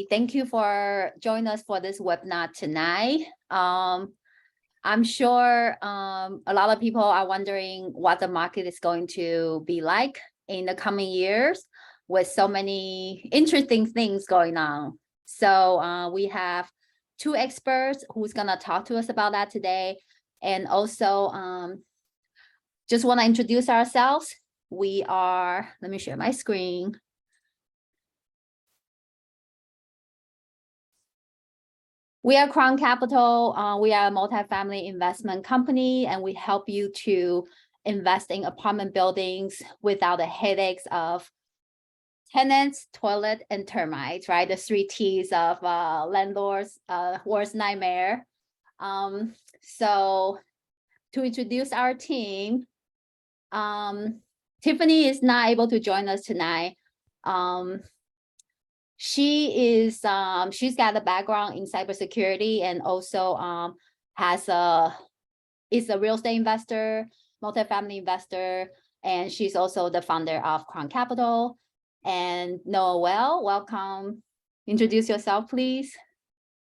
Thank you for joining us for this webinar tonight. I'm sure a lot of people are wondering what the market is going to be like in the coming years with so many interesting things going on. So we have two experts who's going to talk to us about that today. And also just want to introduce ourselves. Let me share my screen. We are Crown Capital. We are a multifamily investment company, and we help you to invest in apartment buildings without the headaches of tenants, toilet, and termites, right? The 3 T's of landlords' worst nightmare. So to introduce our team, Tiffany is not able to join us tonight. She's got a background in cybersecurity and also is a real estate investor, multifamily investor, and she's also the founder of Crown Capital. And Noel, welcome. Introduce yourself, please.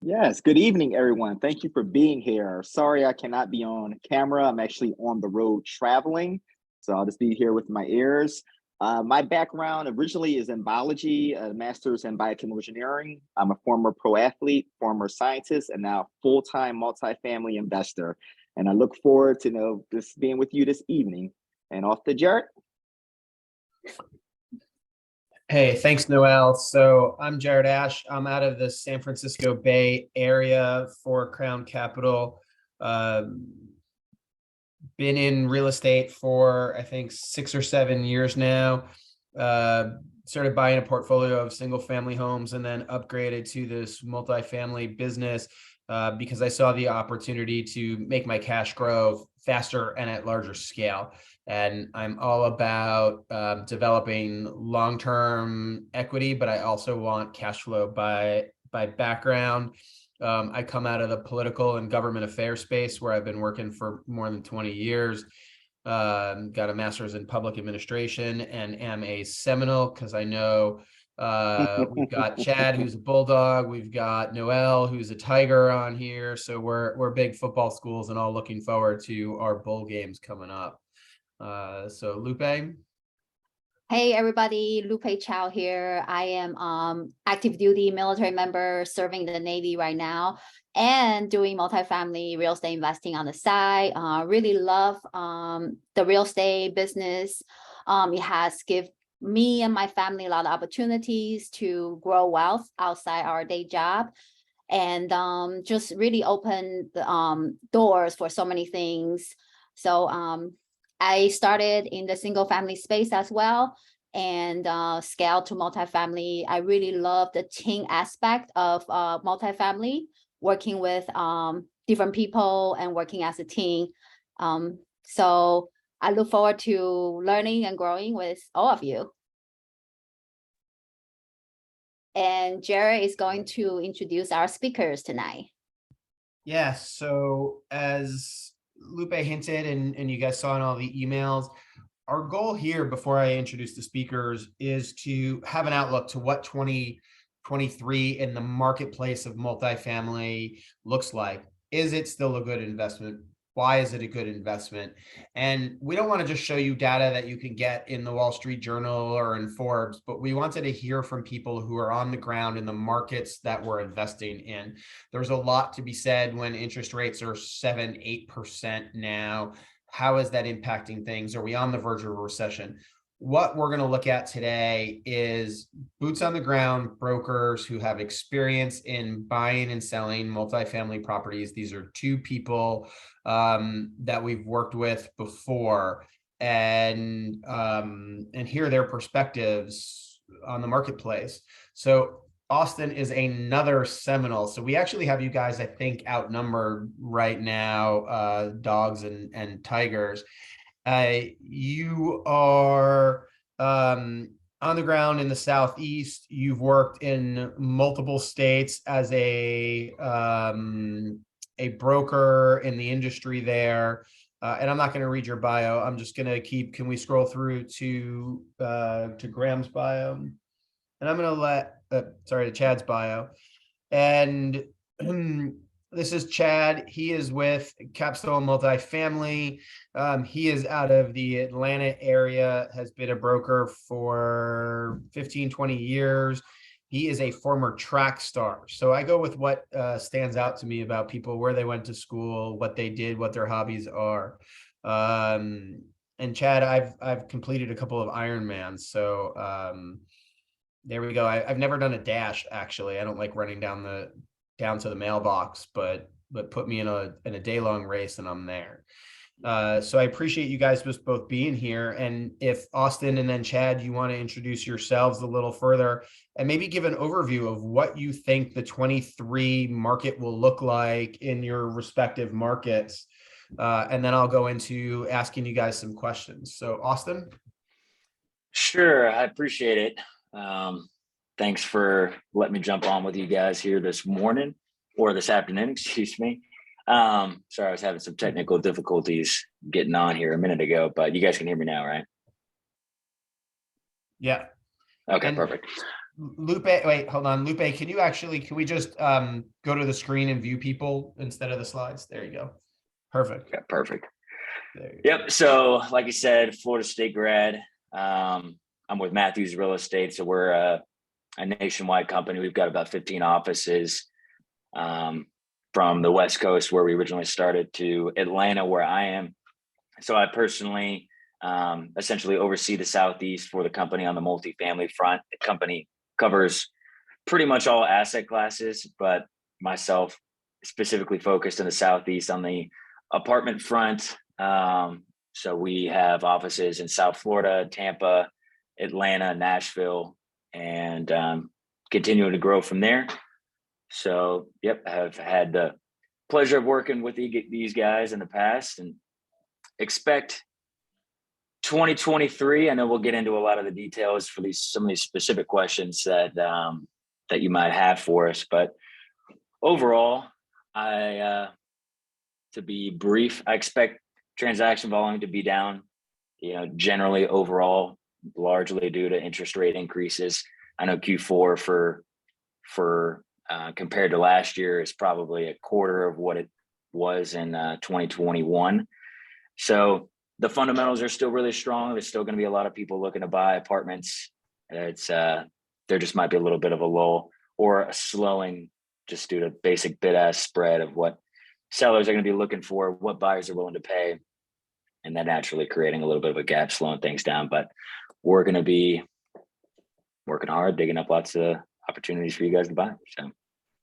Yes, good evening, everyone. Thank you for being here. Sorry I cannot be on camera. I'm actually on the road traveling, so I'll just be here with my ears. My background originally is in biology, a master's in biochemical engineering. I'm a former pro athlete, former scientist, and now full-time multifamily investor. And I look forward to just being with you this evening. And off to Jared. Hey, thanks, Noel. So I'm Jared Ash. I'm out of the San Francisco Bay Area for Crown Capital. Been in real estate for, I think, 6 or 7 years now. Started buying a portfolio of single family homes and then upgraded to this multifamily business because I saw the opportunity to make my cash grow faster and at larger scale. And I'm all about developing long-term equity, but I also want cash flow by background. I come out of the political and government affairs space where I've been working for more than 20 years. Got a master's in public administration and am a Seminole because I know we've got Chad, who's a Bulldog. We've got Noel, who's a Tiger on here. So we're big football schools and all looking forward to our bowl games coming up. So Lupe. Hey everybody, Lupe Chow here. I am active duty military member serving the Navy right now and doing multifamily real estate investing on the side. Really love the real estate business. It has given me and my family a lot of opportunities to grow wealth outside our day job and just really open the doors for so many things. So I started in the single family space as well and scaled to multifamily. I really love the team aspect of multifamily, working with different people and working as a team. So I look forward to learning and growing with all of you. And Jared is going to introduce our speakers tonight. Yeah, so as Lupe hinted and you guys saw in all the emails, our goal here before I introduce the speakers is to have an outlook to what 2023 in the marketplace of multifamily looks like. Is it still a good investment? Why is it a good investment? And we don't want to just show you data that you can get in the Wall Street Journal or in Forbes, but we wanted to hear from people who are on the ground in the markets that we're investing in. There's a lot to be said when interest rates are 7-8% now. How is that impacting things? Are we on the verge of a recession? What we're going to look at today is boots on the ground brokers who have experience in buying and selling multifamily properties. These are two people that we've worked with before, and hear their perspectives on the marketplace. So Austin is another Seminole. So we actually have you guys, I think, outnumbered right now, dogs and tigers. You are on the ground in the Southeast. You've worked in multiple states as a broker in the industry there. And I'm not going to read your bio. I'm just going to can we scroll through to Graham's bio? and I'm going to let, sorry, Chad's bio. And this is Chad. He is with Capstone Multifamily. He is out of the Atlanta area, has been a broker for 15, 20 years. He is a former track star. So I go with what stands out to me about people, where they went to school, what they did, what their hobbies are. And Chad, I've completed a couple of Ironmans. So there we go. I've never done a dash, actually. I don't like running down to the mailbox, but put me in a day-long race and I'm there. So I appreciate you guys just both being here. And if Austin and then Chad, you want to introduce yourselves a little further and maybe give an overview of what you think the 23 market will look like in your respective markets. And then I'll go into asking you guys some questions. So Austin? Sure, I appreciate it. Thanks for letting me jump on with you guys here this morning or this afternoon, excuse me. Sorry, I was having some technical difficulties getting on here a minute ago, but you guys can hear me now, right? Yeah. Okay, And perfect. Lupe, wait, hold on. Lupe, can we just go to the screen and view people instead of the slides? There you go. Perfect. Yeah, perfect. There you Yep. So like you said, Florida State grad. I'm with Matthews Real Estate. So we're a nationwide company. We've got about 15 offices from the West Coast, where we originally started, to Atlanta, where I am. So I personally essentially oversee the Southeast for the company on the multifamily front. The company covers pretty much all asset classes, but myself specifically focused in the Southeast on the apartment front. So we have offices in South Florida, Tampa, Atlanta, Nashville, and continuing to grow from there. So, yep, I've had the pleasure of working with these guys in the past, and expect 2023. I know we'll get into a lot of the details for some of these specific questions that that you might have for us, but overall, to be brief, I expect transaction volume to be down, generally overall, largely due to interest rate increases. I know Q4 for compared to last year is probably a quarter of what it was in 2021. So the fundamentals are still really strong. There's still going to be a lot of people looking to buy apartments. It's there just might be a little bit of a lull or a slowing just due to basic bid-ask spread of what sellers are going to be looking for, what buyers are willing to pay, and that naturally creating a little bit of a gap, slowing things down. But we're going to be working hard, digging up lots of opportunities for you guys to buy. So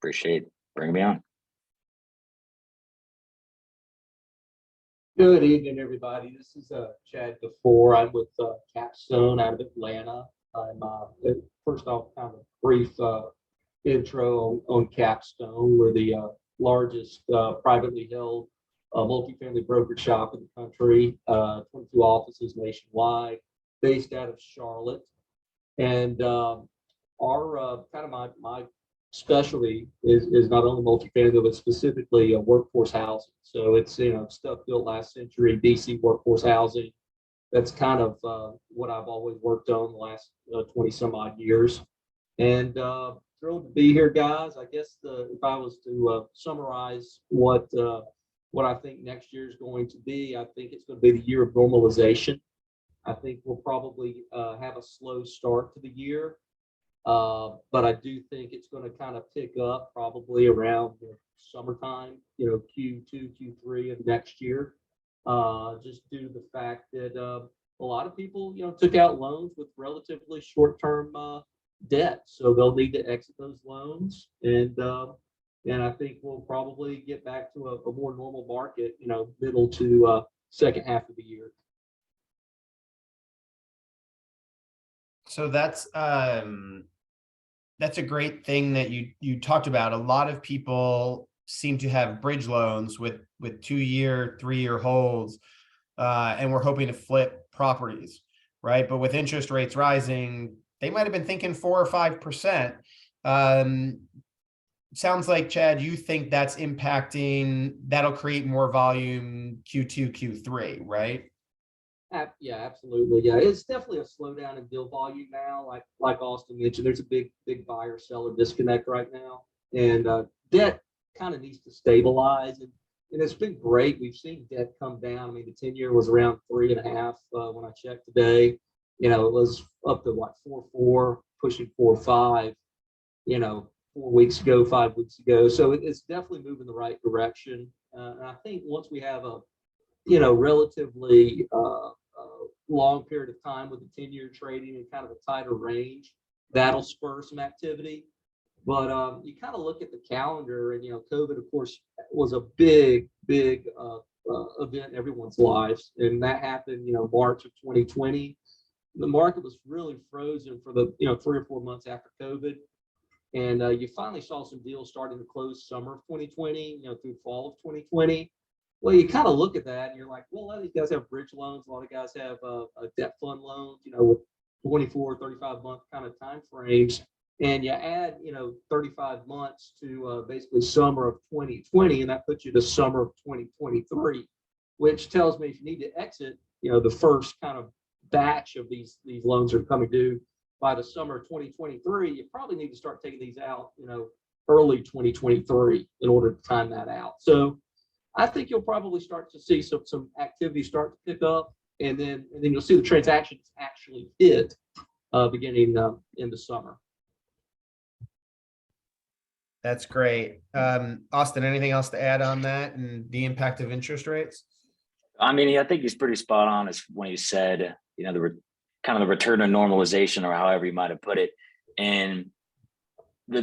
appreciate bringing me on. Good evening, everybody. This is Chad DeFoor. I'm with Capstone out of Atlanta. I'm first off, kind of a brief intro on Capstone. We're the largest privately held multifamily brokerage shop in the country, 22 offices nationwide, based out of Charlotte. And our kind of my specialty is not only multifamily, but specifically workforce housing. So it's, stuff built last century, DC workforce housing. That's kind of what I've always worked on the last 20 some odd years. And thrilled to be here, guys. I guess if I was to summarize what I think next year is going to be, I think it's going to be the year of normalization. I think we'll probably have a slow start to the year. But I do think it's going to kind of pick up probably around summertime, Q2, Q3 of next year, just due to the fact that a lot of people, took out loans with relatively short-term debt. So they'll need to exit those loans. And I think we'll probably get back to a more normal market, middle to second half of the year. So that's a great thing that you talked about. A lot of people seem to have bridge loans with 2-year, 3-year holds, and we're hoping to flip properties, right? But with interest rates rising, they might have been thinking 4 or 5%. Sounds like, Chad, you think that'll create more volume Q2, Q3, right? Yeah, absolutely. Yeah, it's definitely a slowdown in deal volume now. Like Austin mentioned, there's a big buyer seller disconnect right now, and debt kind of needs to stabilize. And it's been great. We've seen debt come down. I mean, the 10-year was around 3.5 when I checked today. You know, it was up to what 4.4, pushing 4.5. You know, 4 weeks ago, 5 weeks ago. So it's definitely moving the right direction. And I think once we have a relatively long period of time with the 10-year trading in kind of a tighter range, that'll spur some activity. But you kind of look at the calendar, and COVID, of course, was a big event in everyone's lives, and that happened, March of 2020. The market was really frozen for the 3 or 4 months after COVID, and you finally saw some deals starting to close summer of 2020, through fall of 2020. Well, you kind of look at that and you're like, well, a lot of these guys have bridge loans. A lot of guys have a debt fund loans, with 24, 35-month kind of time frames. And you add, 35 months to basically summer of 2020, and that puts you to summer of 2023, which tells me if you need to exit, the first kind of batch of these loans are coming due by the summer of 2023, you probably need to start taking these out, early 2023 in order to time that out. So I think you'll probably start to see some activity start to pick up, and then you'll see the transactions actually hit beginning in the summer. That's great. Austin, anything else to add on that and the impact of interest rates? I mean, I think he's pretty spot on when he said, kind of the return to normalization, or however you might have put it. And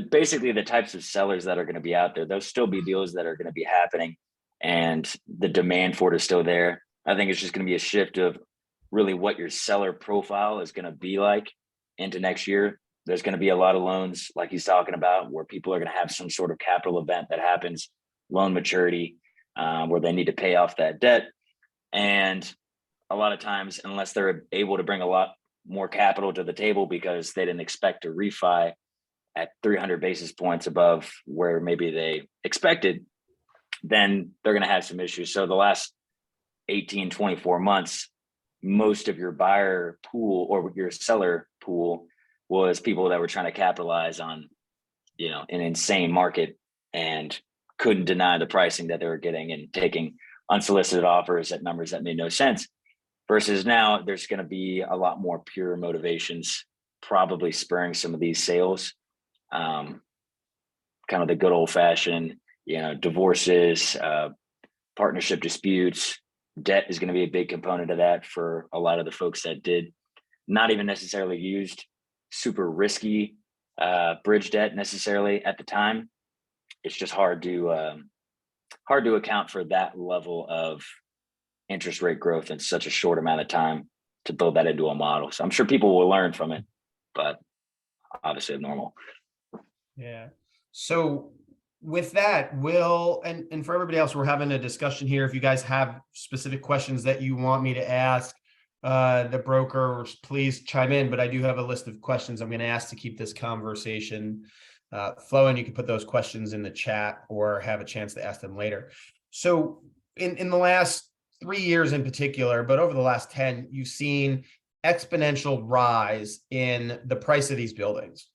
basically the types of sellers that are going to be out there, there'll still be deals that are going to be happening, and the demand for it is still there. I think it's just going to be a shift of really what your seller profile is going to be like into next year. There's going to be a lot of loans, like he's talking about, where people are going to have some sort of capital event that happens, loan maturity, where they need to pay off that debt. And a lot of times, unless they're able to bring a lot more capital to the table because they didn't expect to refi at 300 basis points above where maybe they expected, then they're going to have some issues. So the last 18, 24 months, most of your buyer pool or your seller pool was people that were trying to capitalize on, an insane market and couldn't deny the pricing that they were getting and taking unsolicited offers at numbers that made no sense. Versus now, there's going to be a lot more pure motivations, probably spurring some of these sales. Kind of the good old fashioned, divorces, partnership disputes. Debt is going to be a big component of that for a lot of the folks that did not even necessarily used super risky bridge debt necessarily at the time. It's just hard to account for that level of interest rate growth in such a short amount of time to build that into a model. So I'm sure people will learn from it, but obviously normal. Yeah. So with that, Will, and for everybody else, we're having a discussion here. If you guys have specific questions that you want me to ask the brokers, please chime in. But I do have a list of questions I'm going to ask to keep this conversation flowing. You can put those questions in the chat or have a chance to ask them later. So in the last 3 years in particular, but over the last 10, you've seen exponential rise in the price of these buildings.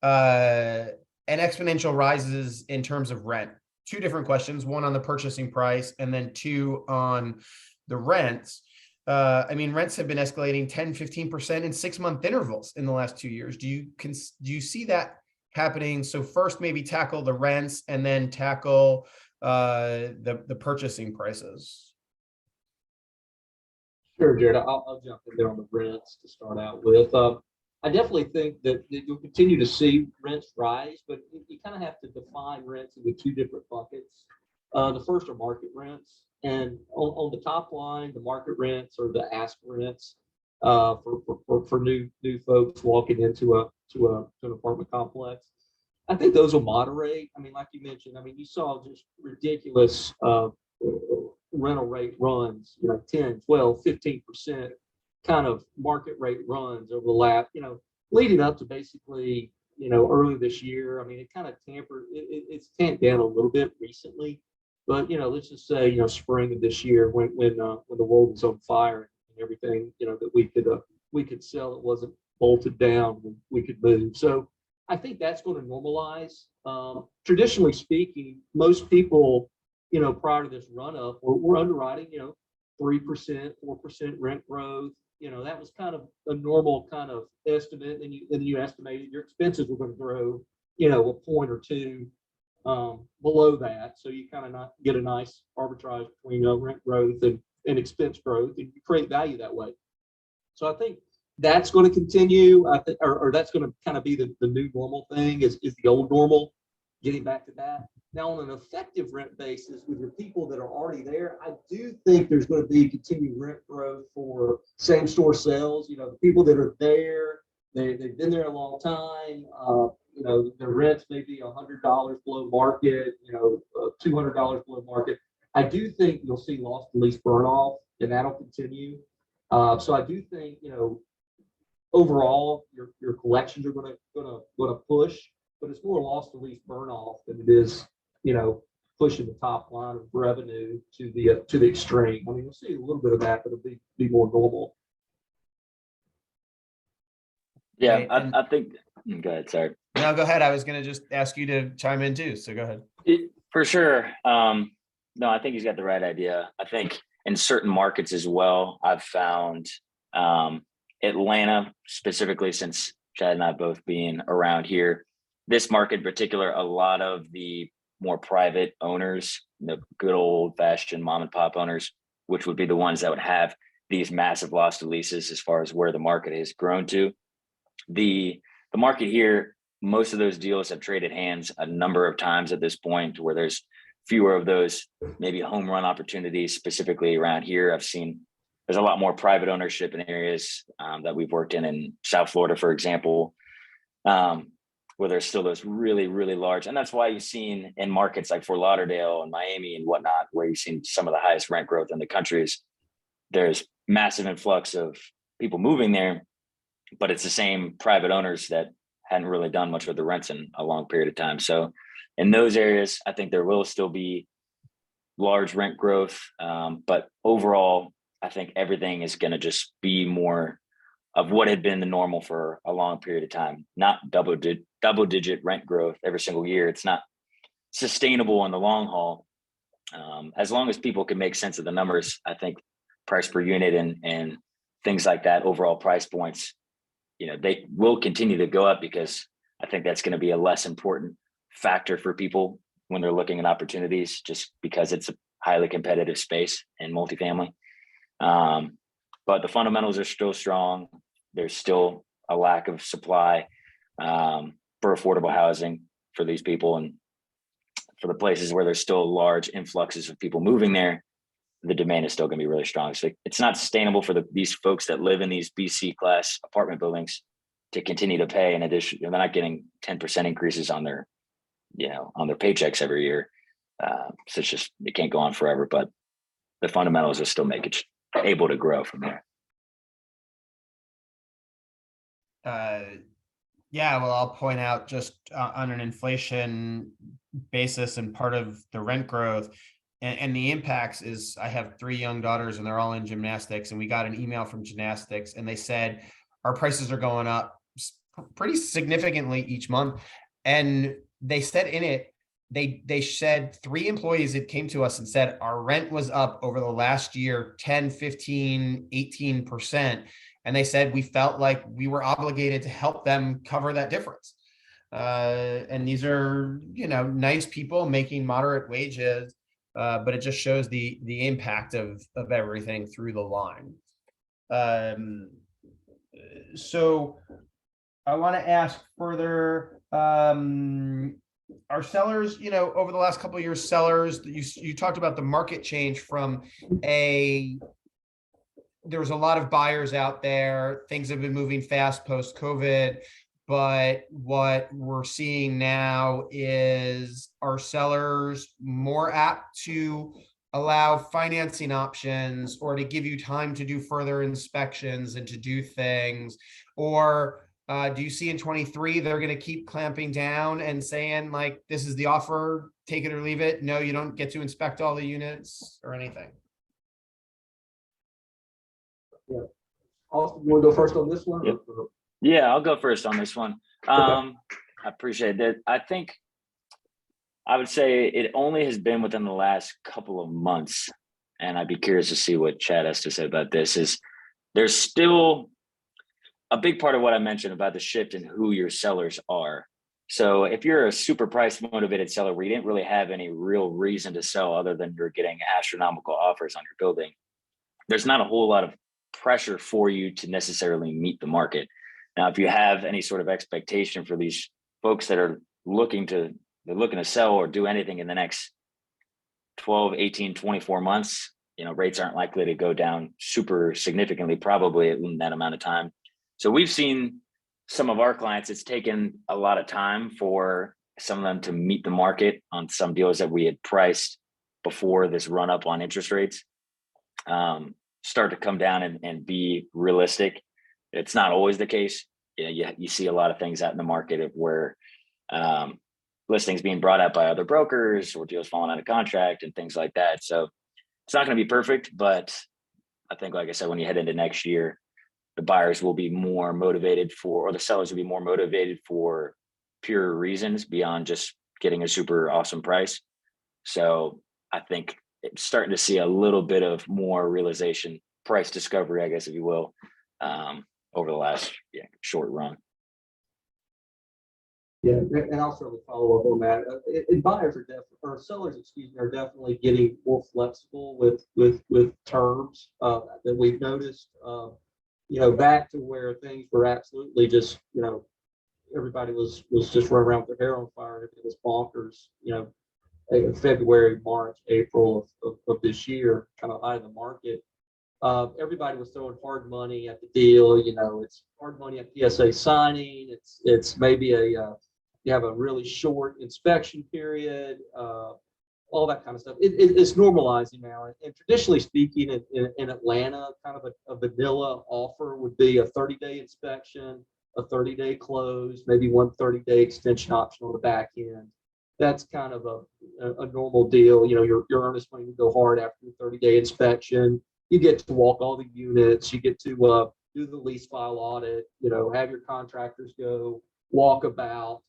And exponential rises in terms of rent. Two different questions, one on the purchasing price and then two on the rents. Rents have been escalating 10, 15% in 6-month intervals in the last 2 years. Do you see that happening? So first maybe tackle the rents and then tackle the purchasing prices. Sure, Jared, I'll jump in there on the rents to start out with. I definitely think that you'll continue to see rents rise, but you kind of have to define rents into two different buckets. The first are market rents, and on the top line, the market rents or the ask rents for new folks walking into an apartment complex. I think those will moderate. I mean, like you mentioned, you saw just ridiculous rental rate runs, 10, 12, 15% kind of market rate runs over the last, leading up to basically, early this year. It kind of it's tamped down a little bit recently, but let's just say, spring of this year when the world was on fire and everything, that we could sell. It wasn't bolted down. We could move. So I think that's going to normalize. Traditionally speaking, most people, prior to this run up, were underwriting, 3%, 4% rent growth. That was kind of a normal kind of estimate. And you estimated your expenses were going to grow, a point or two below that. So you kind of not get a nice arbitrage between rent growth and expense growth, and you create value that way. So I think that's going to continue. I think, or that's going to kind of be the new normal thing is the old normal, getting back to that. Now, on an effective rent basis with your people that are already there, I do think there's going to be continued rent growth for same store sales. The people that are there, they've been there a long time. The rents may be $100 below market, $200 below market. I do think you'll see loss to lease burn off, and that'll continue. So I do think, overall your collections are gonna push, but it's more loss to lease burn off than it is, pushing the top line of revenue to the extreme. I mean, you'll see a little bit of that, but it'll be more normal. Yeah, Right, I think. Go ahead. Sorry. No, go ahead. I was going to just ask you to chime in too. So go ahead. For sure. No, I think he's got the right idea. I think in certain markets as well, I've found Atlanta specifically, since Chad and I both being around here, this market in particular, a lot of the more private owners, the good old fashioned mom and pop owners, which would be the ones that would have these massive loss to leases as far as where the market has grown to. The market here, most of those deals have traded hands a number of times at this point, where there's fewer of those maybe home run opportunities specifically around here. I've seen there's a lot more private ownership in areas that we've worked in South Florida, for example, where there's still those really, really large. And that's why you've seen in markets like Fort Lauderdale and Miami and whatnot, where you've seen some of the highest rent growth in the country, there's massive influx of people moving there, but it's the same private owners that hadn't really done much with the rents in a long period of time. So in those areas, I think there will still be large rent growth. But overall, I think everything is going to just be more of what had been the normal for a long period of time, not double digit rent growth every single year. It's not sustainable in the long haul. As long as people can make sense of the numbers, I think price per unit and things like that, overall price points, they will continue to go up, because I think that's going to be a less important factor for people when they're looking at opportunities, just because it's a highly competitive space in multifamily. But the fundamentals are still strong. There's still a lack of supply for affordable housing for these people, and for the places where there's still large influxes of people moving there, the demand is still going to be really strong. So it's not sustainable for these folks that live in these BC class apartment buildings to continue to pay. In addition, they're not getting 10% increases on their paychecks every year. So it's just, it can't go on forever, but the fundamentals will still make it able to grow from there. Yeah, well, I'll point out just on an inflation basis, and part of the rent growth and the impacts is, I have 3 young daughters and they're all in gymnastics, and we got an email from gymnastics and they said our prices are going up pretty significantly each month. And they said in it, they said 3 employees that came to us and said our rent was up over the last year 10, 15, 18%. And they said we felt like we were obligated to help them cover that difference. And these are, nice people making moderate wages, but it just shows the impact of everything through the line. So I want to ask further, our sellers, over the last couple of years, sellers, you talked about the market change from there was a lot of buyers out there. Things have been moving fast post-COVID, but what we're seeing now is, are sellers more apt to allow financing options, or to give you time to do further inspections and to do things? Or do you see in 23 they're going to keep clamping down and saying, like, this is the offer, take it or leave it? No, you don't get to inspect all the units or anything. Austin, you want to go first on this one? Yep. Yeah, I'll go first on this one. I appreciate that. I think I would say it only has been within the last couple of months, and I'd be curious to see what Chad has to say about this. Is there's still a big part of what I mentioned about the shift in who your sellers are. So if you're a super price motivated seller where you didn't really have any real reason to sell other than you're getting astronomical offers on your building, there's not a whole lot of pressure for you to necessarily meet the market. Now, if you have any sort of expectation for these folks that are looking to sell or do anything in the next 12, 18, 24 months, rates aren't likely to go down super significantly, probably in that amount of time. So we've seen some of our clients, it's taken a lot of time for some of them to meet the market on some deals that we had priced before this run up on interest rates, start to come down and be realistic. It's not always the case. You see a lot of things out in the market of where listings being brought out by other brokers or deals falling out of contract and things like that. So it's not going to be perfect, but I think, like I said, when you head into next year, the buyers will be more motivated or the sellers will be more motivated for pure reasons beyond just getting a super awesome price. So I think it's starting to see a little bit of more realization, price discovery, I guess, if you will, over the last short run. Yeah, and I'll certainly follow up on that. And buyers or sellers, are definitely getting more flexible with terms that we've noticed. Back to where things were absolutely just, everybody was just running around with their hair on fire and it was bonkers. February, March, April of this year, kind of out of the market. Everybody was throwing hard money at the deal. It's hard money at PSA signing. It's maybe you have a really short inspection period, all that kind of stuff. It's normalizing now. And traditionally speaking, in Atlanta, kind of a vanilla offer would be a 30-day inspection, a 30-day close, maybe one 30-day extension option on the back end. That's kind of a normal deal. Your earnest money would go hard after the 30-day inspection. You get to walk all the units. You get to do the lease file audit. Have your contractors go walk about.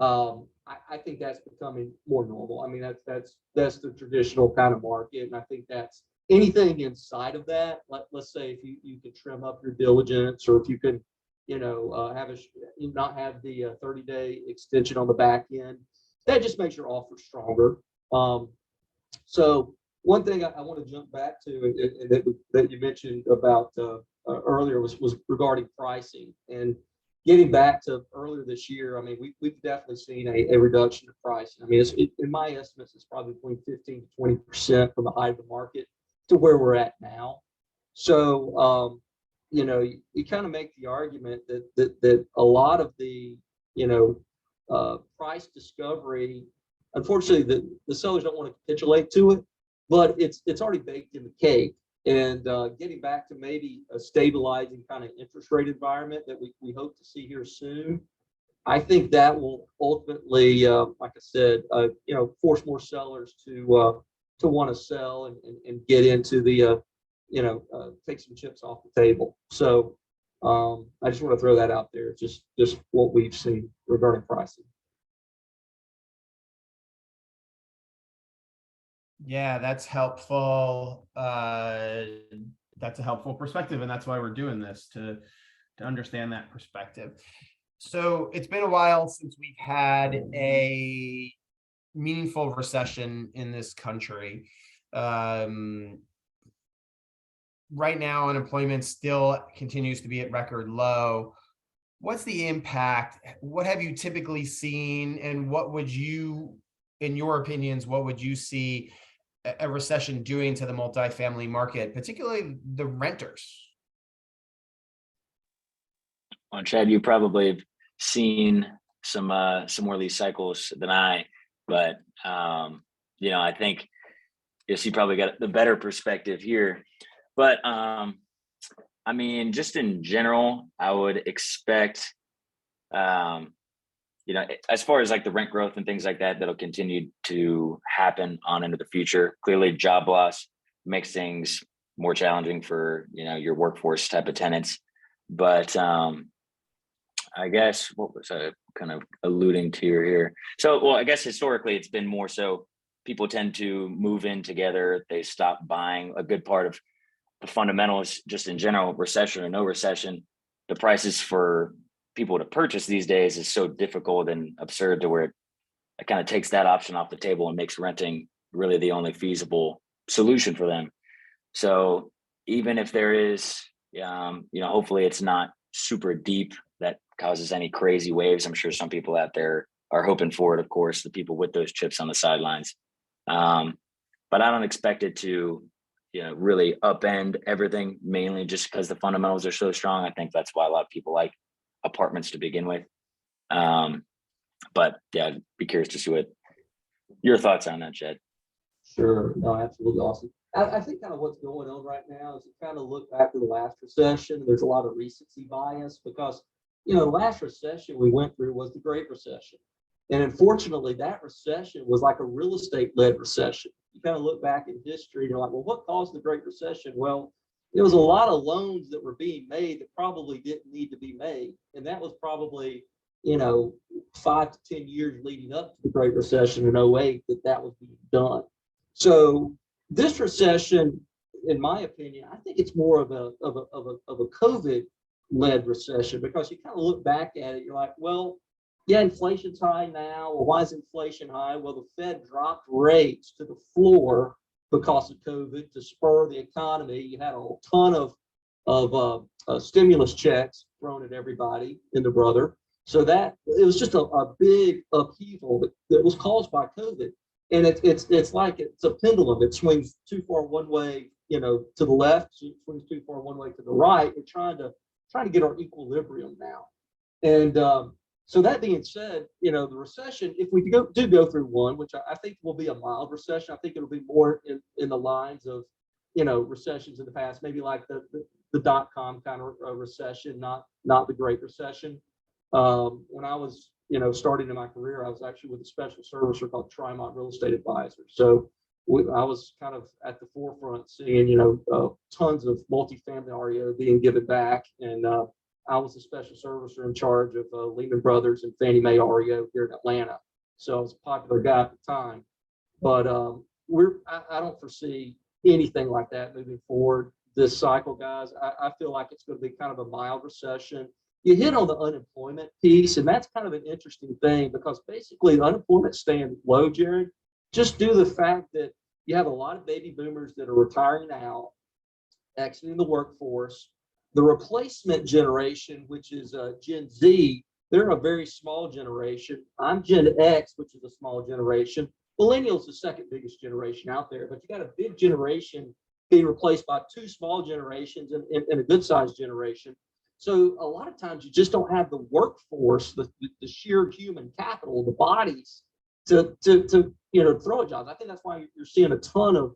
I think that's becoming more normal. I mean, that's the traditional kind of market, and I think that's anything inside of that. Let's say if you could trim up your diligence, or if you could, not have the 30-day extension on the back end, that just makes your offer stronger. So one thing I want to jump back to that you mentioned about earlier was regarding pricing. And getting back to earlier this year, I mean, we've definitely seen a reduction in pricing. I mean, in my estimates, it's probably between 15 to 20% from the height of the market to where we're at now. So, you kind of make the argument that a lot of the, price discovery, unfortunately, the sellers don't want to capitulate to it, but it's already baked in the cake. And getting back to maybe a stabilizing kind of interest rate environment that we hope to see here soon, I think that will ultimately, like I said, force more sellers to want to sell and get into the, take some chips off the table. So I just want to throw that out there, just what we've seen regarding pricing. Yeah, that's helpful. That's a helpful perspective, and that's why we're doing this, to understand that perspective. So it's been a while since we've had a meaningful recession in this country. Right now, unemployment still continues to be at record low. What's the impact? What have you typically seen, and what would you, in your opinions, what would you see a recession doing to the multifamily market, particularly the renters? Well, Chad, you probably have seen some more of these cycles than I, but I think you probably got the better perspective here. But I mean, just in general, I would expect, as far as like the rent growth and things like that, that'll continue to happen on into the future. Clearly, job loss makes things more challenging for, your workforce type of tenants. But I guess what was I kind of alluding to here? So, well, I guess historically it's been more so people tend to move in together. They stop buying. A good part of the fundamentals, just in general, recession or no recession, the prices for people to purchase these days is so difficult and absurd to where it kind of takes that option off the table and makes renting really the only feasible solution for them. So even if there is, hopefully it's not super deep that causes any crazy waves. I'm sure some people out there are hoping for it, of course, the people with those chips on the sidelines. But I don't expect it to, really upend everything, mainly just because the fundamentals are so strong. I think that's why a lot of people like apartments to begin with. But yeah, I'd be curious to see what your thoughts on that, Jed. Sure. No, absolutely awesome. I think kind of what's going on right now is you kind of look back to the last recession. There's a lot of recency bias because, the last recession we went through was the Great Recession. And unfortunately, that recession was like a real estate-led recession. You kind of look back in history and you're like, well, what caused the Great Recession? Well, there was a lot of loans that were being made that probably didn't need to be made. And that was probably, 5 to 10 years leading up to the Great Recession in 08 that was being done. So this recession, in my opinion, I think it's more of a COVID-led recession because you kind of look back at it, you're like, well, yeah, inflation's high now. Well, why is inflation high? Well, the Fed dropped rates to the floor because of COVID to spur the economy. You had a ton of stimulus checks thrown at everybody and the brother. So that it was just a big upheaval that was caused by COVID. And it's like it's a pendulum. It swings too far one way, to the left, swings too far one way to the right. We're trying to get our equilibrium now. And so that being said, the recession, if we do go through one, which I think will be a mild recession, I think it'll be more in the lines of, recessions in the past, maybe like the dot-com kind of recession, not the Great Recession. When I was, starting in my career, I was actually with a special servicer called Trimont Real Estate Advisors. So I was kind of at the forefront seeing, tons of multifamily REO being given back. And I was a special servicer in charge of Lehman Brothers and Fannie Mae REO here in Atlanta. So I was a popular guy at the time. But I don't foresee anything like that moving forward this cycle, guys. I feel like it's going to be kind of a mild recession. You hit on the unemployment piece, and that's kind of an interesting thing because basically the unemployment's staying low, Jared, just due to the fact that you have a lot of baby boomers that are retiring now, exiting the workforce. The replacement generation, which is Gen Z, they're a very small generation. I'm Gen X, which is a small generation. Millennials, the second biggest generation out there, but you got a big generation being replaced by two small generations and a good-sized generation. So a lot of times you just don't have the workforce, the sheer human capital, the bodies to throw at jobs. I think that's why you're seeing a ton of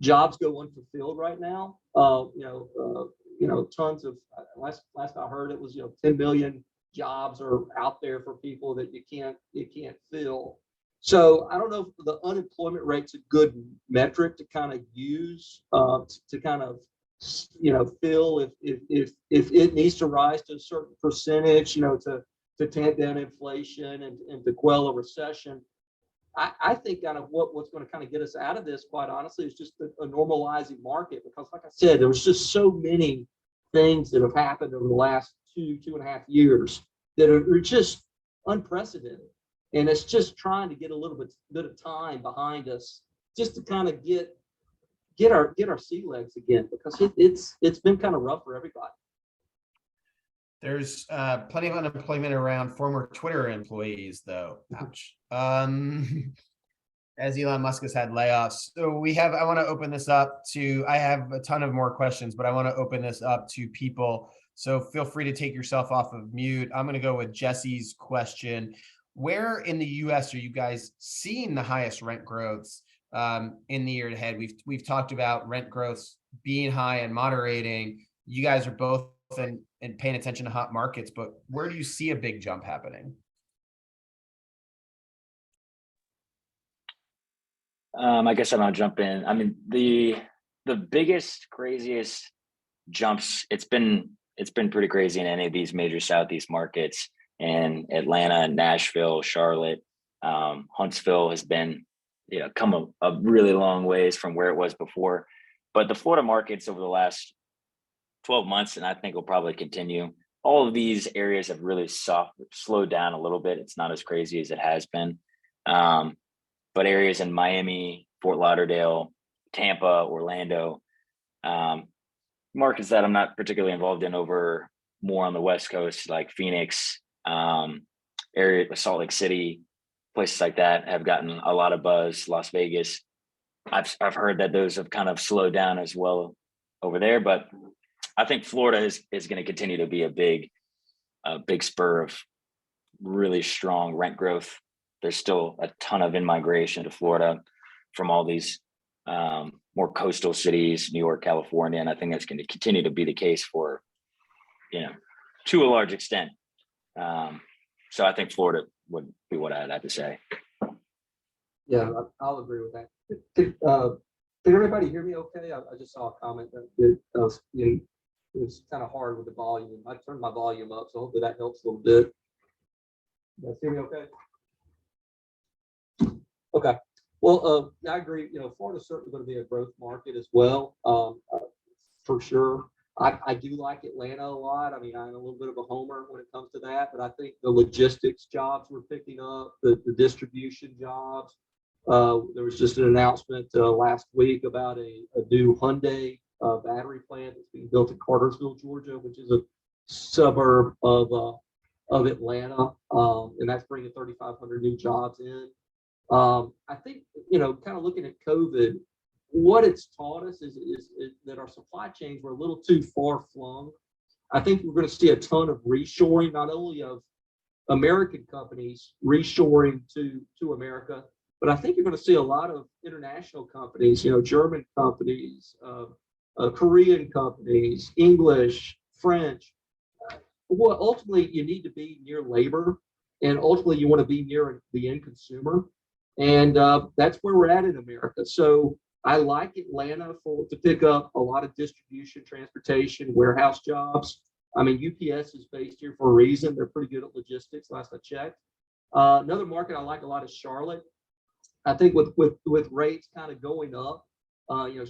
jobs go unfulfilled right now. Tons of last I heard it was 10 million jobs are out there for people that you can't fill. So I don't know if the unemployment rate's a good metric to kind of use to kind of fill if it needs to rise to a certain percentage, to tamp down inflation and to quell a recession. I think kind of what's going to kind of get us out of this, quite honestly, is just a normalizing market because, like I said, there was just so many things that have happened over the last 2.5 years that are just unprecedented, and it's just trying to get a little bit of time behind us just to kind of get our sea legs again because it's been kind of rough for everybody. There's plenty of unemployment around former Twitter employees, though. Ouch. As Elon Musk has had layoffs. So I want to open this up I have a ton of more questions, but I want to open this up to people. So feel free to take yourself off of mute. I'm going to go with Jesse's question. Where in the US are you guys seeing the highest rent growths in the year ahead? We've talked about rent growths being high and moderating. You guys are both and paying attention to hot markets, but where do you see a big jump happening? I guess I'm gonna jump in. I mean, the the biggest, craziest jumps, it's been pretty crazy in any of these major Southeast markets, in Atlanta, Nashville, Charlotte. Huntsville has been, come a really long ways from where it was before. But the Florida markets over the last 12 months, and I think will probably continue, all of these areas have really slowed down a little bit. It's not as crazy as it has been. But areas in Miami, Fort Lauderdale, Tampa, Orlando, markets that I'm not particularly involved in over more on the West Coast, like Phoenix, area, Salt Lake City, places like that have gotten a lot of buzz. Las Vegas, I've heard that those have kind of slowed down as well over there, but I think Florida is going to continue to be a big spur of really strong rent growth. There's still a ton of in-migration to Florida from all these more coastal cities, New York, California, and I think that's going to continue to be the case for, to a large extent. So I think Florida would be what I'd have to say. Yeah, I'll agree with that. Did everybody hear me okay? I just saw a comment that it was kind of hard with the volume. I turned my volume up, so hopefully that helps a little bit. You guys hear me okay? Okay. Well, I agree. Florida's certainly going to be a growth market as well, for sure. I do like Atlanta a lot. I mean, I'm a little bit of a homer when it comes to that, but I think the logistics jobs we're picking up, the distribution jobs. There was just an announcement last week about a new Hyundai battery plant that's being built in Cartersville, Georgia, which is a suburb of Atlanta, and that's bringing 3,500 new jobs in. I think, kind of looking at COVID, what it's taught us is that our supply chains were a little too far flung. I think we're going to see a ton of reshoring, not only of American companies reshoring to America, but I think you're going to see a lot of international companies, German companies, Korean companies, English, French. Well, ultimately, you need to be near labor, and ultimately, you want to be near the end consumer. And that's where we're at in America. So I like Atlanta to pick up a lot of distribution, transportation, warehouse jobs. I mean, UPS is based here for a reason. They're pretty good at logistics, last I checked. Another market I like a lot is Charlotte. I think with rates kind of going up,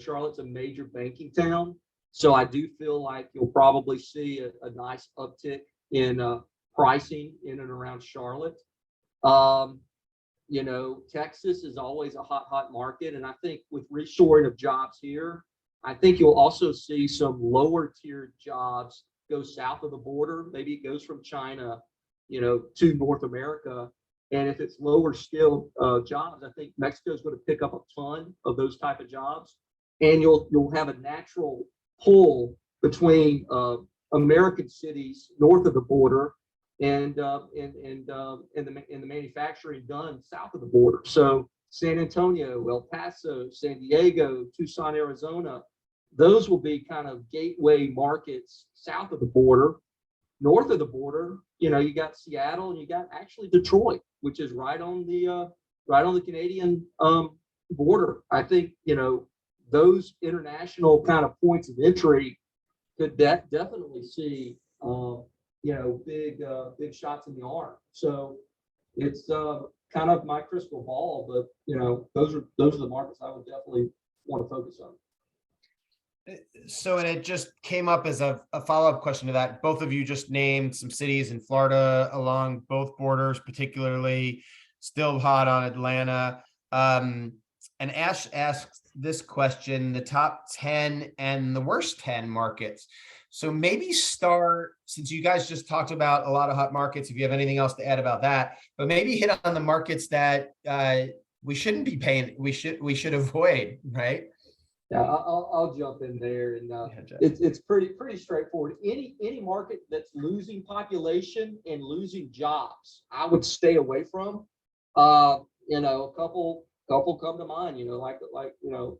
Charlotte's a major banking town. So I do feel like you'll probably see a nice uptick in pricing in and around Charlotte. Texas is always a hot market. And I think with reshoring of jobs here, I think you'll also see some lower tier jobs go south of the border. Maybe it goes from China, to North America. And if it's lower skilled jobs, I think Mexico is going to pick up a ton of those type of jobs. And you'll have a natural pull between American cities north of the border and the manufacturing done south of the border. So San Antonio, El Paso, San Diego, Tucson, Arizona, those will be kind of gateway markets south of the border. North of the border, you got Seattle and you got actually Detroit, which is right on the Canadian border. I think those international kind of points of entry could definitely see big shots in the arm. So it's kind of my crystal ball, but those are the markets I would definitely want to focus on. So, and it just came up as a follow-up question to that. Both of you just named some cities in Florida along both borders, particularly still hot on Atlanta. And Ash asked this question, the top 10 and the worst 10 markets. So maybe start, since you guys just talked about a lot of hot markets, if you have anything else to add about that, but maybe hit on the markets that we shouldn't be paying, we should avoid, right? Yeah, I'll jump in there, and it's pretty straightforward. Any market that's losing population and losing jobs, I would stay away from. A couple come to mind.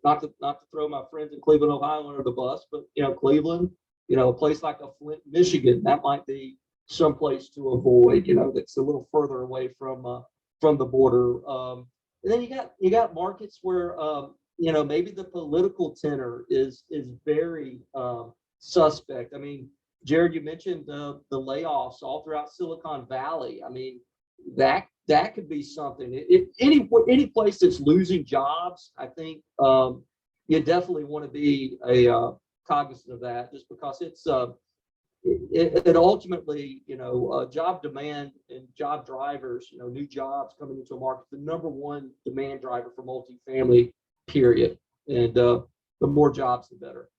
Not to throw my friends in Cleveland, Ohio under the bus, but Cleveland. A place like a Flint, Michigan, that might be some place to avoid. That's a little further away from the border. And then you got markets where maybe the political tenor is very suspect. I mean, Jared, you mentioned the layoffs all throughout Silicon Valley. I mean, that could be something. Any place that's losing jobs, I think you definitely want to be cognizant of that, just because it ultimately, job demand and job drivers, new jobs coming into a market, the number one demand driver for multifamily, period. And the more jobs, the better.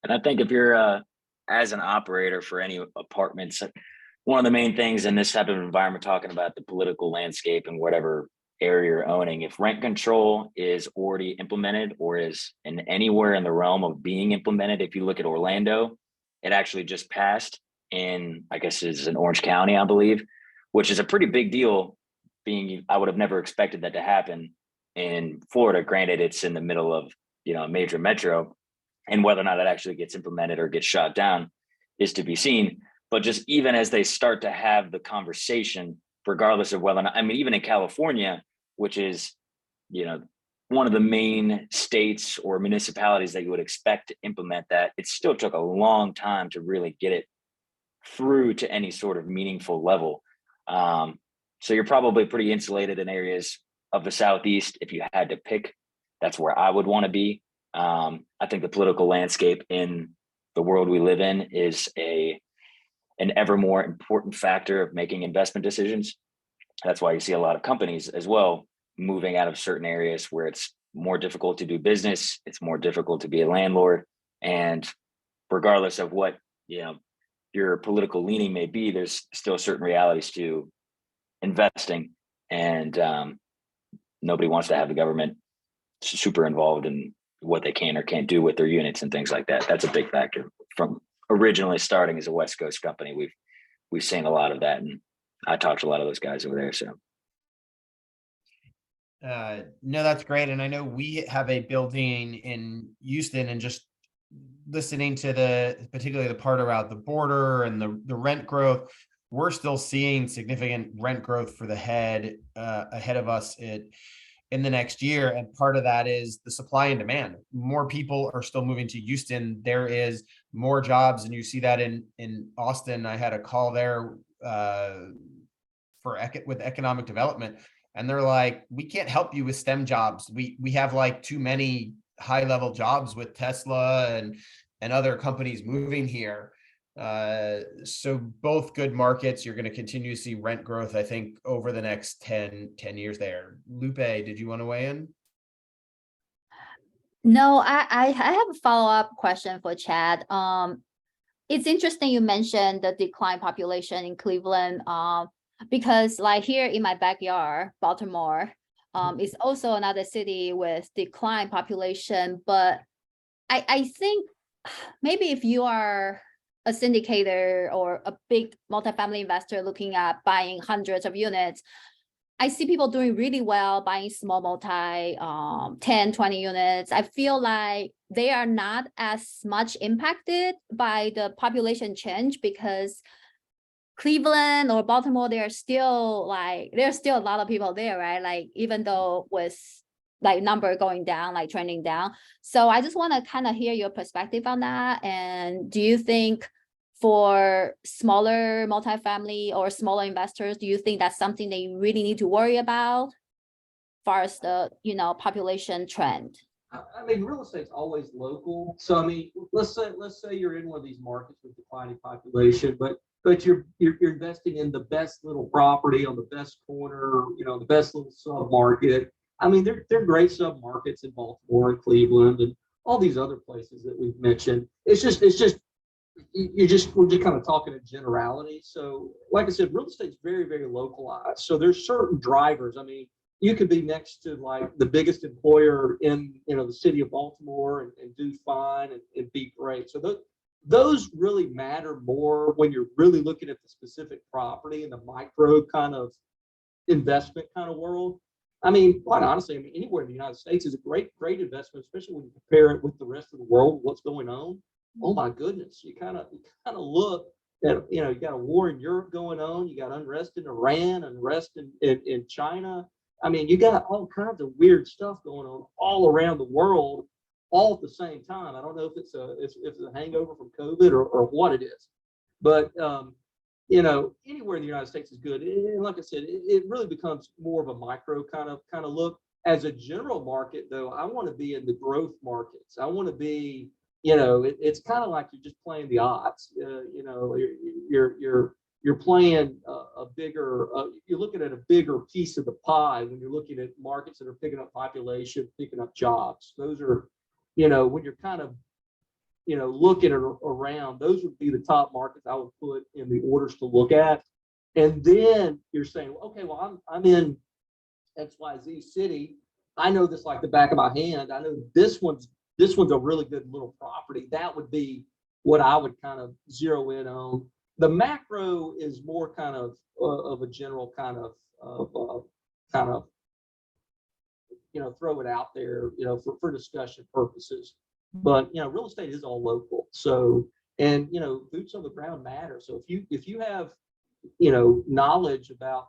And I think if you're as an operator for any apartments, one of the main things in this type of environment, talking about the political landscape and whatever area you're owning, if rent control is already implemented or is in anywhere in the realm of being implemented, if you look at Orlando, it actually just passed in, I guess it's in Orange County, I believe, which is a pretty big deal. I would have never expected that to happen in Florida. Granted, it's in the middle of, a major metro, and whether or not it actually gets implemented or gets shot down is to be seen. But just even as they start to have the conversation, regardless of whether or not, I mean, even in California, which is, one of the main states or municipalities that you would expect to implement that, it still took a long time to really get it through to any sort of meaningful level. So you're probably pretty insulated in areas of the Southeast. If you had to pick, that's where I would want to be. I think the political landscape in the world we live in is an ever more important factor of making investment decisions. That's why you see a lot of companies as well moving out of certain areas where it's more difficult to do business. It's more difficult to be a landlord. And regardless of what, your political leaning may be, there's still certain realities to investing. And nobody wants to have the government super involved in what they can or can't do with their units and things like that. That's a big factor. From originally starting as a West Coast company, we've seen a lot of that. And I talked to a lot of those guys over there. So. No, that's great. And I know we have a building in Houston, and just listening to particularly the part around the border and the rent growth, we're still seeing significant rent growth for the ahead of us in the next year. And part of that is the supply and demand. More people are still moving to Houston. There is more jobs, and you see that in Austin. I had a call there with economic development, and they're like, we can't help you with STEM jobs. We have like too many high level jobs with Tesla and other companies moving here. So both good markets. You're going to continue to see rent growth, I think, over the next 10 years there. Lupe, did you want to weigh in? No, I have a follow-up question for Chad. It's interesting you mentioned the decline population in Cleveland, because like here in my backyard, Baltimore, is also another city with decline population. But I think maybe if you are a syndicator or a big multifamily investor looking at buying hundreds of units, I see people doing really well buying small multi 10, 20 units. I feel like they are not as much impacted by the population change, because Cleveland or Baltimore, there's still a lot of people there, right? Like, even though with like number going down, like trending down. So I just want to kind of hear your perspective on that. And do you think for smaller multifamily or smaller investors, do you think that's something they really need to worry about as far as the, population trend? I mean, real estate's always local. So I mean, let's say you're in one of these markets with declining population, but you're investing in the best little property on the best corner, the best little sub market. I mean, they're great sub markets in Baltimore and Cleveland and all these other places that we've mentioned. We're just kind of talking in generality. So like I said, real estate's very, very localized. So there's certain drivers. I mean, you could be next to like the biggest employer in, the city of Baltimore and do fine and be great. So those really matter more when you're really looking at the specific property and the micro kind of investment kind of world. I mean, quite honestly, anywhere in the United States is a great investment, especially when you compare it with the rest of the world, what's going on. Oh my goodness, you kind of look at, you got a war in Europe going on, you got unrest in Iran, unrest in China. I mean, you got all kinds of weird stuff going on all around the world, all at the same time. I don't know if it's a hangover from COVID or what it is, but you know, anywhere in the United States is good. And like I said, it really becomes more of a micro kind of look. As a general market, though, I want to be in the growth markets. I want to be, you know, it's kind of like you're just playing the odds. You know, you're playing a bigger, you're looking at a bigger piece of the pie when you're looking at markets that are picking up population, picking up jobs. Those are, you know, when you're kind of, you know, looking around, those would be the top markets I would put in the orders to look at. And then you're saying, okay, well, I'm in XYZ city. I know this like the back of my hand. I know this one's a really good little property. That would be what I would kind of zero in on. The macro is more kind of a general kind of you know, throw it out there, you know, for discussion purposes. But you know, real estate is all local. So, and you know, boots on the ground matter. So if you have, you know, knowledge about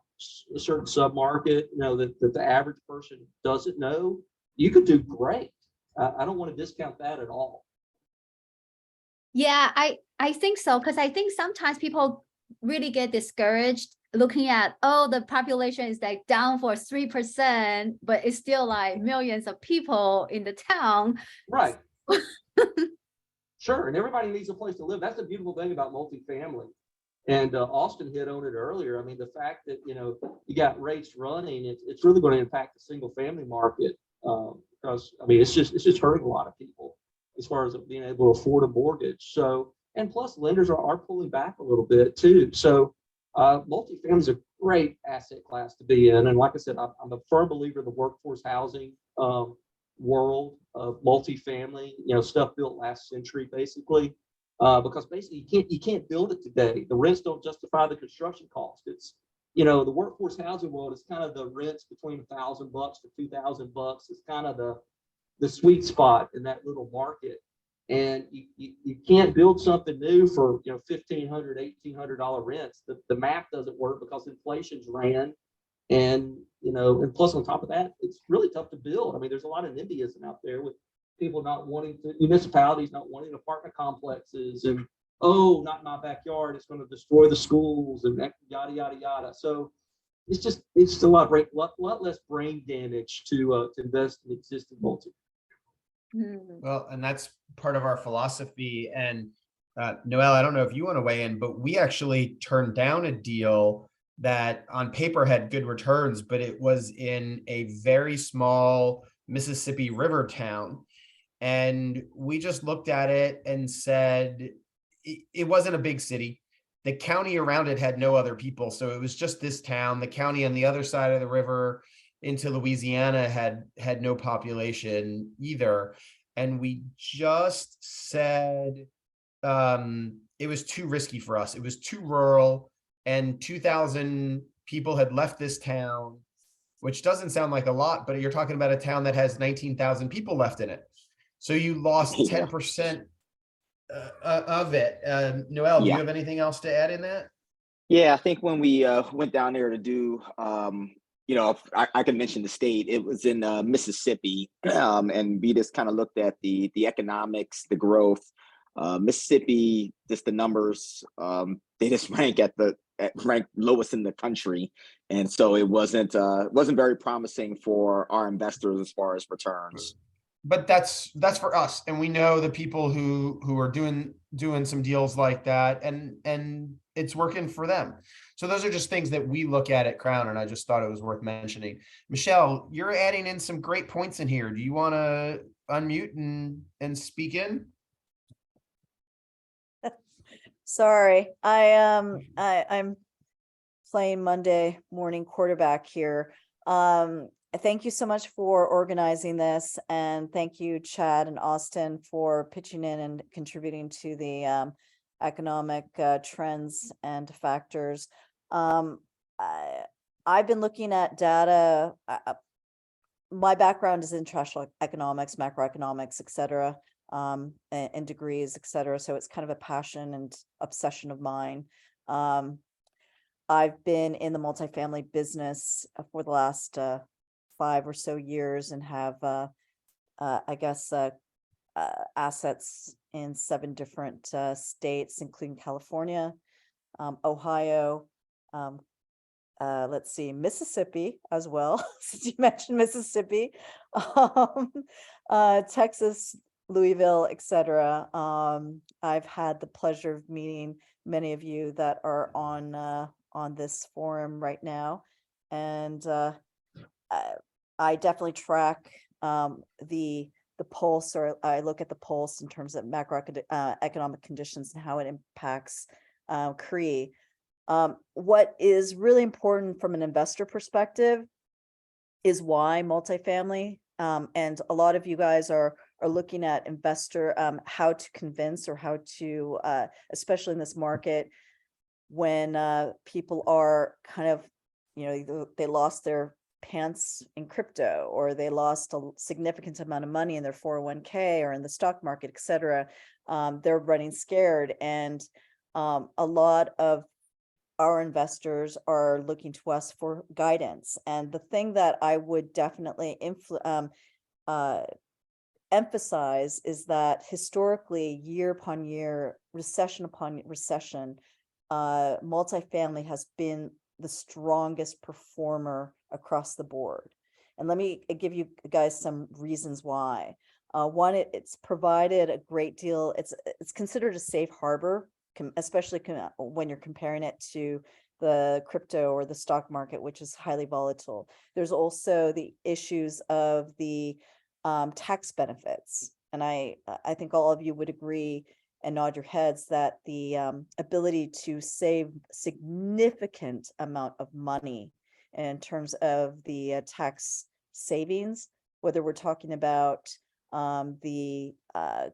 a certain submarket, you know, that the average person doesn't know, you could do great. I don't want to discount that at all. Yeah, I think so, because I think sometimes people really get discouraged looking at, oh, the population is like down for 3%, but it's still like millions of people in the town. Right. Sure, and everybody needs a place to live. That's the beautiful thing about multifamily. And Austin hit on it earlier. I mean, the fact that, you know, you got rates running, it's really going to impact the single family market because I mean, it's just hurting a lot of people as far as being able to afford a mortgage. So, and plus lenders are pulling back a little bit too. So multifamily is a great asset class to be in. And like I said, I'm a firm believer in the workforce housing world of multifamily, you know, stuff built last century, basically. Because basically you can't build it today. The rents don't justify the construction cost. It's, you know, the workforce housing world is kind of the rents between $1,000 to $2,000. It's kind of the sweet spot in that little market. And you can't build something new for, you know, $1,500, $1,800 rents. The math doesn't work because inflation's ran. And, you know, and plus on top of that, it's really tough to build. I mean, there's a lot of NIMBYism out there with people not wanting to, municipalities not wanting apartment complexes, and oh, not in my backyard, it's going to destroy the schools and yada yada yada. So it's a lot less brain damage to invest in existing multi. Well, and that's part of our philosophy. And Noelle, I don't know if you want to weigh in, but we actually turned down a deal that on paper had good returns, but it was in a very small Mississippi River town. And we just looked at it and said, it wasn't a big city. The county around it had no other people. So it was just this town. The county on the other side of the river into Louisiana had no population either. And we just said it was too risky for us. It was too rural, and 2,000 people had left this town, which doesn't sound like a lot, but you're talking about a town that has 19,000 people left in it. So you lost 10% of it. Noelle, do you have anything else to add in that? Yeah, I think when we went down there to do, you know, I can mention the state. It was in Mississippi, and we just kind of looked at the economics, the growth. Mississippi, just the numbers, they just ranked lowest in the country, and so it wasn't very promising for our investors as far as returns. But that's for us, and we know the people who are doing some deals like that, and it's working for them. So those are just things that we look at Crown, and I just thought it was worth mentioning. Michelle, you're adding in some great points in here. Do you want to unmute and speak in? Sorry, I'm playing Monday morning quarterback here. Thank you so much for organizing this, and thank you, Chad and Austin, for pitching in and contributing to the economic trends and factors. I've been looking at data. My background is in international economics, macroeconomics, etc., and degrees, etc. So it's kind of a passion and obsession of mine. I've been in the multifamily business for the last 5 or so years and have, I guess, assets in 7 different states, including California, Ohio, let's see, Mississippi as well, since you mentioned Mississippi, um, Texas, Louisville, etc. I've had the pleasure of meeting many of you that are on this forum right now, and I definitely track the pulse, or I look at the pulse in terms of macroeconomic conditions and how it impacts CRE. What is really important from an investor perspective is why multifamily, and a lot of you guys are looking at investor, how to convince, or how to, especially in this market, when people are kind of, they lost their pants in crypto, or they lost a significant amount of money in their 401k or in the stock market, etc. They're running scared, and a lot of our investors are looking to us for guidance. And the thing that I would definitely emphasize is that historically, year upon year, recession upon recession, multifamily has been the strongest performer across the board. And let me give you guys some reasons why. One, it's provided a great deal. It's considered a safe harbor, especially when you're comparing it to the crypto or the stock market, which is highly volatile. There's also the issues of the tax benefits. And I think all of you would agree and nod your heads that the ability to save significant amount of money in terms of the tax savings, whether we're talking about the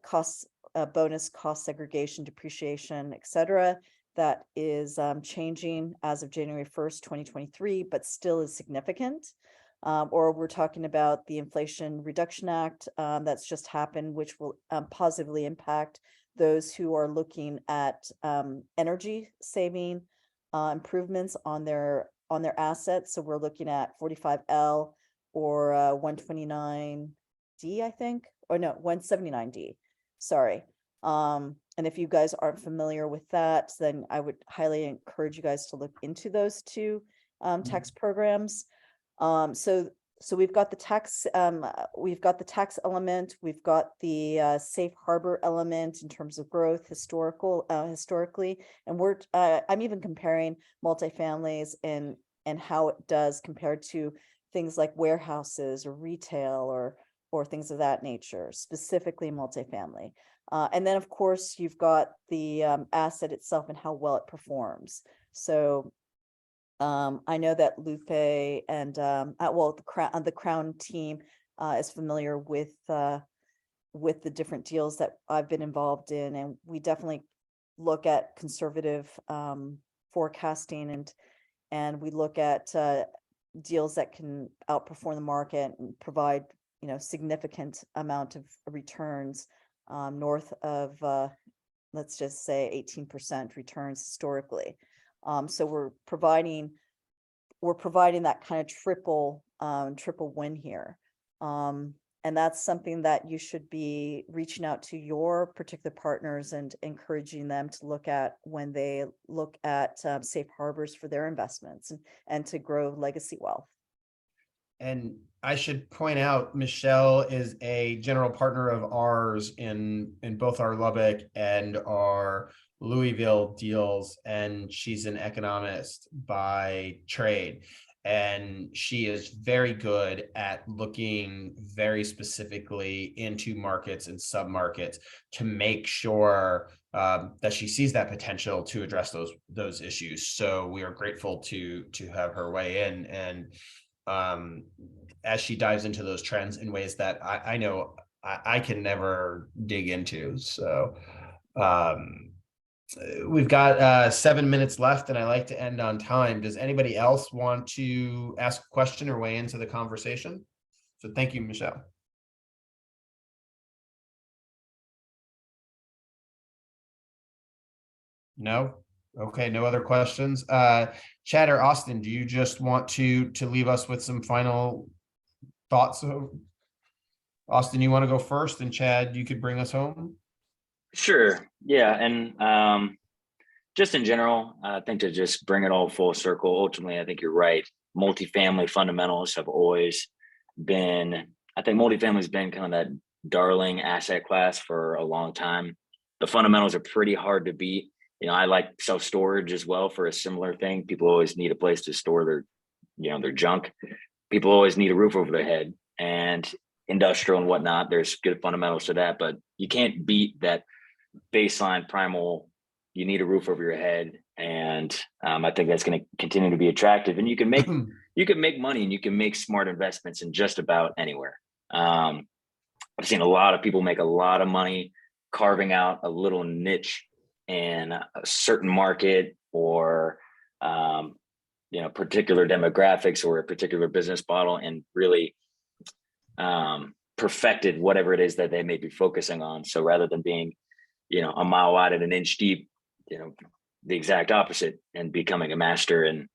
cost bonus, cost segregation, depreciation, etc., that is changing as of January 1st, 2023, but still is significant. Or we're talking about the Inflation Reduction Act that's just happened, which will positively impact those who are looking at energy saving improvements on their assets. So we're looking at 45L or 129D, I think, or no, 179D. Sorry. And if you guys aren't familiar with that, then I would highly encourage you guys to look into those two tax programs. So we've got the tax, element, we've got the safe harbor element in terms of growth historically, and I'm even comparing multifamilies and how it does compared to things like warehouses or retail or things of that nature, specifically multifamily. And then of course you've got the asset itself and how well it performs. So I know that Lupe and the Crown team is familiar with the different deals that I've been involved in, and we definitely look at conservative forecasting, and we look at deals that can outperform the market and provide significant amount of returns north of let's just say 18% returns historically. So we're providing that kind of triple win here. And that's something that you should be reaching out to your particular partners and encouraging them to look at when they look at safe harbors for their investments and to grow legacy wealth. And I should point out, Michelle is a general partner of ours in both our Lubbock and our Louisville deals, and she's an economist by trade. And she is very good at looking very specifically into markets and submarkets to make sure that she sees that potential to address those issues. So we are grateful to have her weigh in, and as she dives into those trends in ways that I know I can never dig into. So we've got 7 minutes left, and I like to end on time. Does anybody else want to ask a question or weigh into the conversation? So thank you, Michelle. No? Okay, no other questions. Chad or Austin, do you just want to leave us with some final thoughts of Austin, you want to go first, and Chad, you could bring us home? Sure. Yeah. And just in general, I think to just bring it all full circle, ultimately, I think you're right. Multifamily fundamentals have always been, I think multifamily has been kind of that darling asset class for a long time. The fundamentals are pretty hard to beat. You know, I like self-storage as well for a similar thing. People always need a place to store their, their junk. People always need a roof over their head, and industrial and whatnot. There's good fundamentals to that, but you can't beat that baseline primal. You need a roof over your head, and I think that's going to continue to be attractive. And you can make money, and you can make smart investments in just about anywhere. I've seen a lot of people make a lot of money carving out a little niche in a certain market, or particular demographics or a particular business model, and really perfected whatever it is that they may be focusing on. So rather than being, a mile wide and an inch deep, the exact opposite, and becoming a master in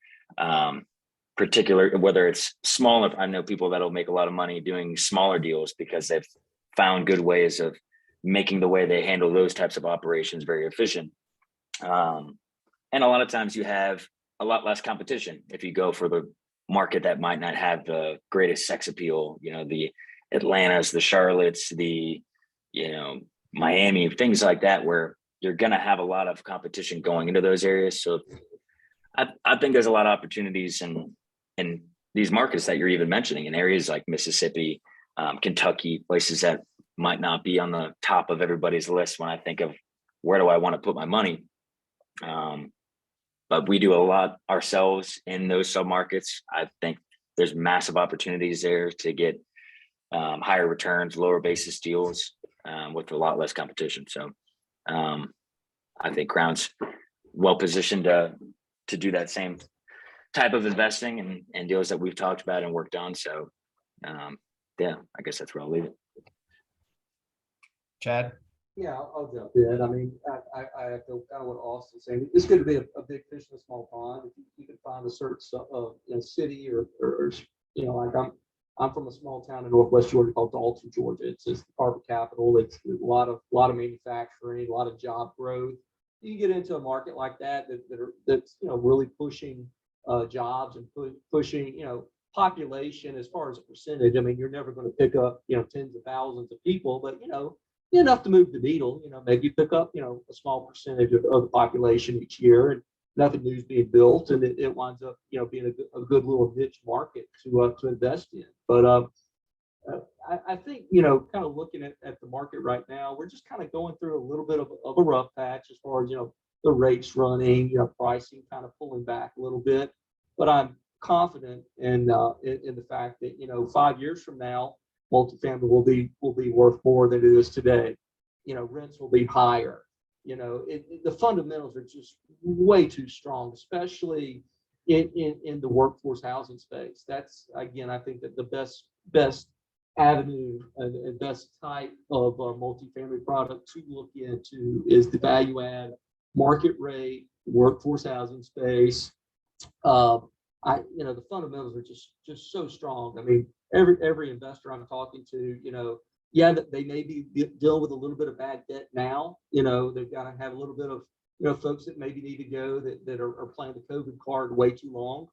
particular, whether it's smaller. I know people that'll make a lot of money doing smaller deals because they've found good ways of making the way they handle those types of operations very efficient. And a lot of times you have a lot less competition if you go for the market that might not have the greatest sex appeal, the Atlantas, the Charlottes, the, Miami, things like that, where you're going to have a lot of competition going into those areas. So I think there's a lot of opportunities in these markets that you're even mentioning, in areas like Mississippi, Kentucky, places that might not be on the top of everybody's list when I think of where do I want to put my money. But we do a lot ourselves in those submarkets. I think there's massive opportunities there to get higher returns, lower basis deals with a lot less competition. So I think Crown's well positioned to do that same type of investing and deals that we've talked about and worked on. So yeah, I guess that's where I'll leave it. Chad? Yeah, I'll jump in. I mean, I echo kind of what Austin's saying. It's going to be a big fish in a small pond. If you can find a certain city or like I'm from a small town in Northwest Georgia called Dalton, Georgia. It's the carbon capital. It's a lot of manufacturing, a lot of job growth. You get into a market like that's really pushing jobs and pushing population as far as a percentage. I mean, you're never going to pick up tens of thousands of people, but enough to move the needle. Maybe pick up a small percentage of the population each year, and nothing new's being built, and it winds up being a good little niche market to invest in. But I think kind of looking at the market right now, we're just kind of going through a little bit of a rough patch as far as the rates running, pricing kind of pulling back a little bit. But I'm confident in the fact that 5 years from now, multifamily will be worth more than it is today. Rents will be higher. The fundamentals are just way too strong, especially in the workforce housing space. That's, again, I think that the best avenue and best type of multifamily product to look into is the value add market rate workforce housing space. The fundamentals are just so strong. I mean, every investor I'm talking to, they may be dealing with a little bit of bad debt now. They've got to have a little bit of, folks that maybe need to go that are playing the COVID card way too long.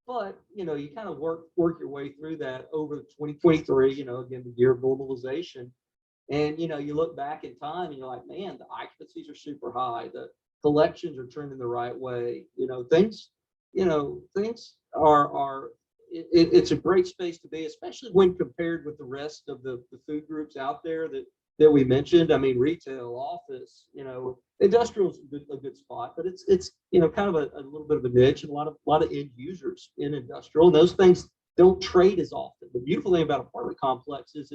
But, you kind of work your way through that over 2023, again, the year of normalization. And, you look back in time and you're like, man, the occupancies are super high. The collections are trending the right way. Things are it's a great space to be, especially when compared with the rest of the food groups out there that we mentioned. I mean, retail, office, industrial is a good spot, but it's kind of a little bit of a niche, and a lot of end users in industrial, and those things don't trade as often. The beautiful thing about apartment complexes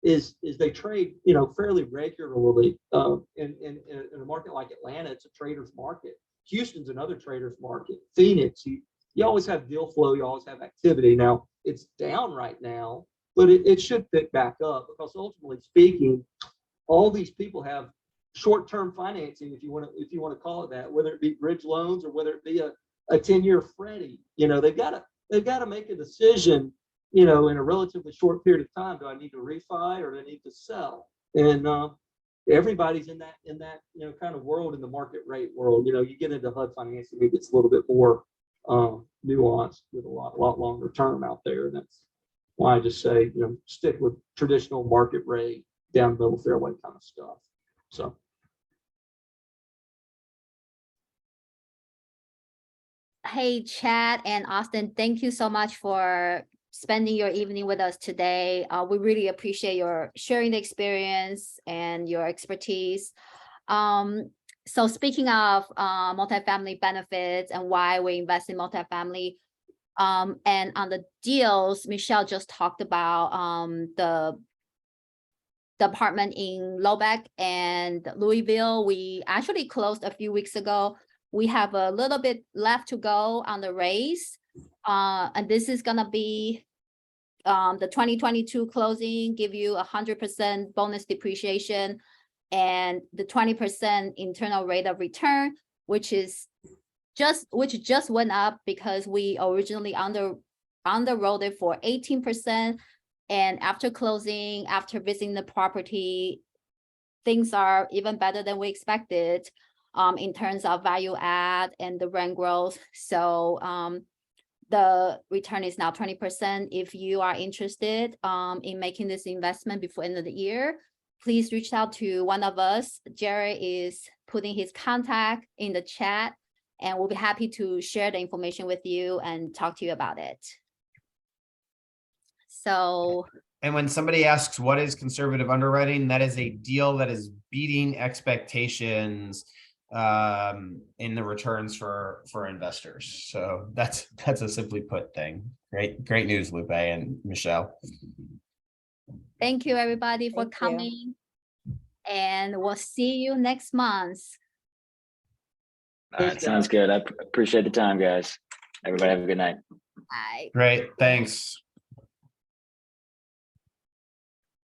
is they trade fairly regularly. In a market like Atlanta, it's a trader's market. Houston's another trader's market. Phoenix, you always have deal flow, you always have activity. Now it's down right now, but it should pick back up, because ultimately speaking, all these people have short-term financing, if you want to call it that, whether it be bridge loans or whether it be a 10-year Freddie. They've got to make a decision you know, in a relatively short period of time, do I need to refi or do I need to sell? And everybody's in that, you know, kind of world, in the market rate world. You know, you get into HUD financing, it gets a little bit more nuanced with a lot longer term out there. And that's why I just say, you know, stick with traditional market rate, down the middle fairway kind of stuff. So. Hey, Chad and Austin, thank you so much for spending your evening with us today. We really appreciate your sharing the experience and your expertise. So speaking of multifamily benefits and why we invest in multifamily, and on the deals, Michelle just talked about the apartment in Lubbock and Louisville. We actually closed a few weeks ago. We have a little bit left to go on the raise. And this is gonna be the 2022 closing, give you 100% bonus depreciation and the 20% internal rate of return, which just went up because we originally underwrote it for 18%. And after closing, after visiting the property, things are even better than we expected in terms of value add and the rent growth. So the return is now 20%. If you are interested in making this investment before end of the year, please reach out to one of us. Jared is putting his contact in the chat, and we'll be happy to share the information with you and talk to you about it. So, and when somebody asks what is conservative underwriting, that is a deal that is beating expectations in the returns for investors. So that's a simply put thing. Great news, Lupe and Michelle. Thank you everybody for coming, and we'll see you next month. All right, sounds good. I appreciate the time, guys. Everybody have a good night. Bye. Great, thanks.